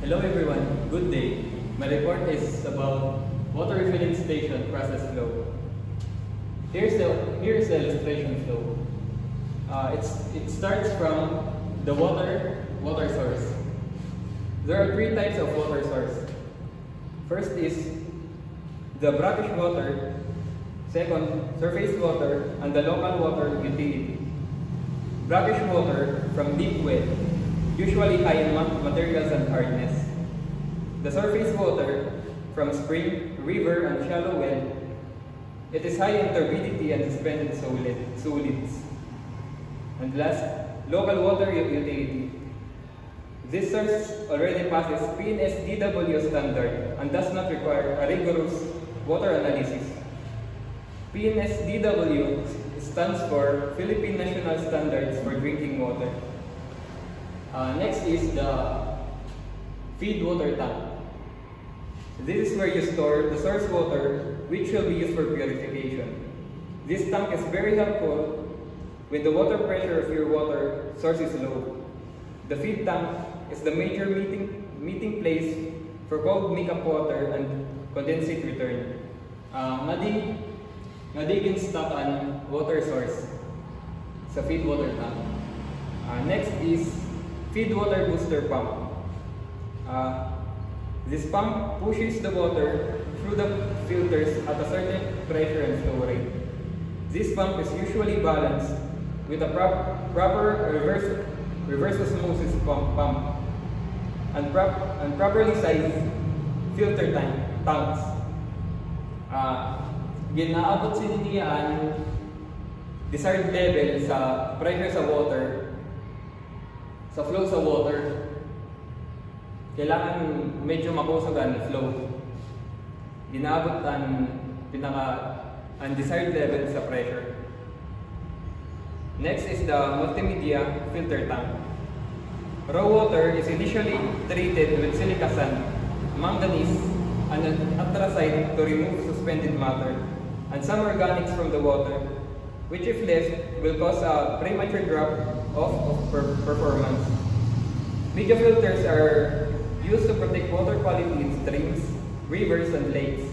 Hello everyone, good day. My report is about water refilling station process flow. Here's the illustration flow. It starts from the water source. There are three types of water source. First is the brackish water, second, surface water, and the local water utility. Brackish water from deep well, usually high in materials and hardness. The surface water from spring, river, and shallow well, it is high in turbidity and suspended solids. And last, local water utility. This source already passes PNSDW standard and does not require a rigorous water analysis. PNSDW stands for Philippine National Standards for Drinking Water. Next is the feed water tank. This is where you store the source water, which will be used for purification. This tank is very helpful when the water pressure of your water source is low. The feed tank is the major meeting place for cold makeup water and condensate return. Nadigin stock on water source sa feed water tank. Next is feed water booster pump. This pump pushes the water through the filters at a certain pressure and flow rate. This pump is usually balanced with a proper reverse osmosis pump and properly sized filter tanks. Ginaabot niya ang desired level sa pressure sa water, sa flow sa water. Kailangan medyo makusog ang flow. Ginaabot ang desired level sa pressure. Next is the multimedia filter tank. Raw water is initially treated with silica sand, manganese, and anthracite to remove suspended matter and some organics from the water, which if left will cause a premature drop of performance. Media filters are used to protect water quality in streams, rivers, and lakes.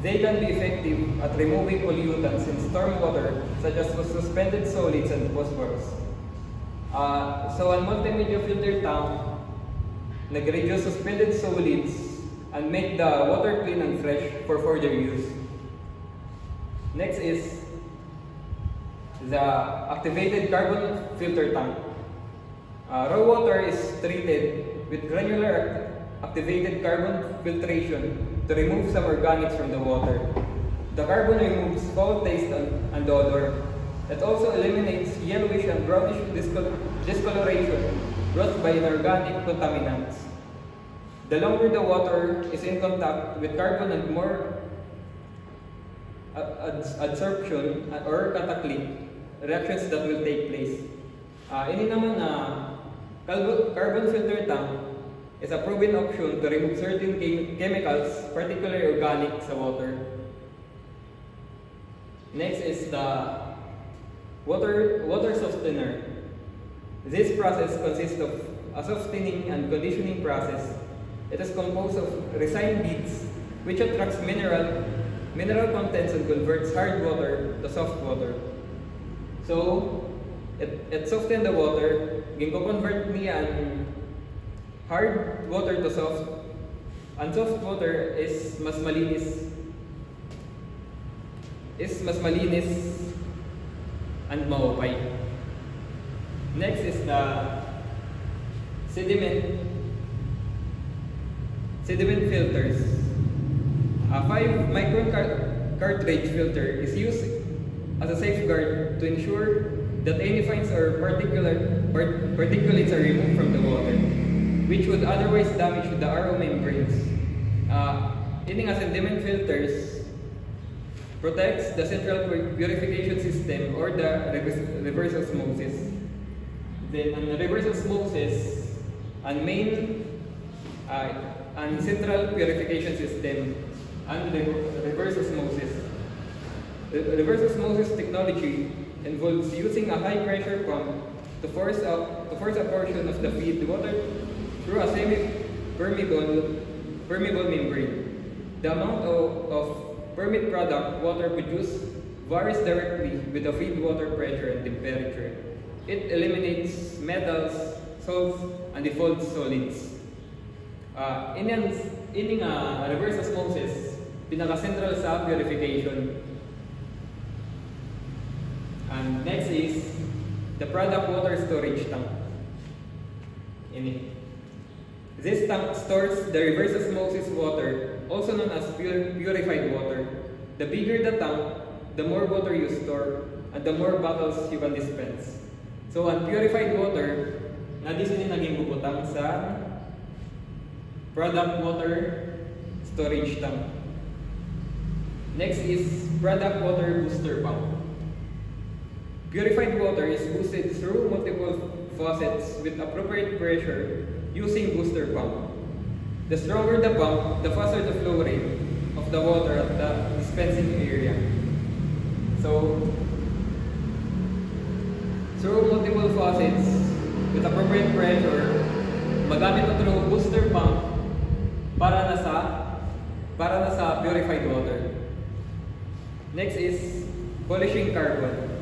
They can be effective at removing pollutants in stormwater such as suspended solids and phosphorus. So a multimedia filter tank nag-reduce suspended solids and make the water clean and fresh for further use. Next is the activated carbon filter tank. Raw water is treated with granular activated carbon filtration to remove some organics from the water. The carbon removes foul taste and odor. It also eliminates yellowish and brownish discoloration brought by inorganic contaminants. The longer the water is in contact with carbon and more adsorption or cataclysmic reactions that will take place. Ini naman na carbon filter tank is a proven option to remove certain chemicals, particularly organic, sa water. Next is the water softener. This process consists of a softening and conditioning process. It is composed of resin beads, which attracts mineral contents and converts hard water to soft water. So, it softens the water, ginko-convert niya ang hard water to soft, and soft water is mas malinis and maupay. Next is the sediment filters. A 5-micron cartridge filter is used as a safeguard to ensure that any fines or particulates are removed from the water, which would otherwise damage the RO membranes. Ini nga sediment filters protects the central purification system or the reverse osmosis. Then ang reverse osmosis and main and central purification system and reverse osmosis. The reverse osmosis technology involves using a high pressure pump to force a portion of the feed water through a permeable membrane. The amount of permeate product water produced varies directly with the feed water pressure and temperature. It eliminates metals, salts, and default solids. Ini nga reverse osmosis pinaka-central sa purification. And next is the product water storage tank. This tank stores the reverse osmosis water, also known as purified water. The bigger the tank, the more water you store, and the more bottles you can dispense. So, ang purified water, di sila naging bubutang sa product water storage tank. Next is product water booster pump. Purified water is boosted through multiple faucets with appropriate pressure using booster pump. The stronger the pump, the faster the flow rate of the water at the dispensing area. So, through multiple faucets with appropriate pressure, magamit ito ng booster pump para na sa purified water. Next is polishing carbon.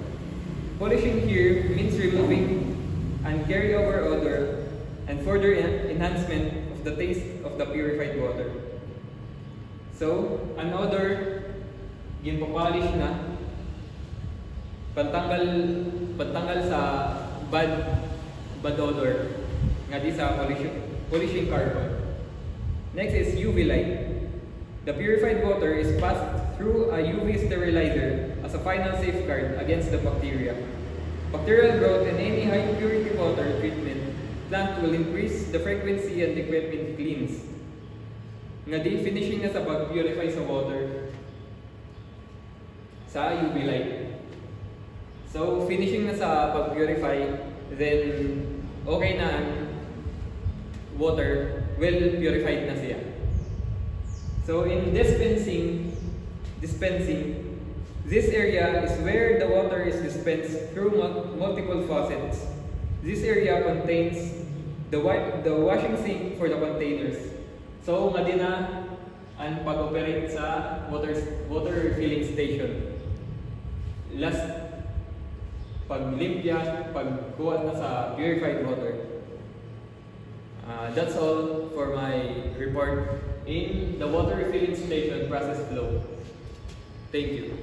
Polishing here means removing and carryover odor and further enhancement of the taste of the purified water. So, an odor, ginpopolish na, pantanggal sa bad odor nga di sa polishing carbon. Next is UV light. The purified water is passed through a UV sterilizer as a final safeguard against the bacteria. Bacterial growth in any high purity water treatment plant will increase the frequency and equipment cleans. Nga di finishing na sa pag-purify sa water sa UV light. So finishing na sa pag-purify, then okay na ang water, well purified na siya. So in dispensing, this area is where the water is dispensed through multiple faucets. This area contains the washing sink for the containers. So nga din na ang pag-operate sa water filling station. Last paglimpya, pagkuha na sa purified water. That's all for my report in the water refilling station process flow. Thank you.